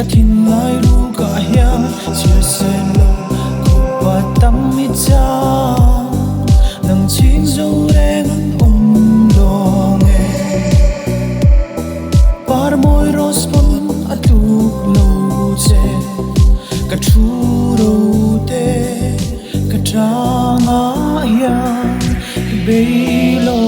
ka thin lai ru ka hian chia sẻ lo ko pa tam mi cha nang chin zo reng lo nge par moi ros pon atu lo che ka thu ro te ka tra nga hian be lo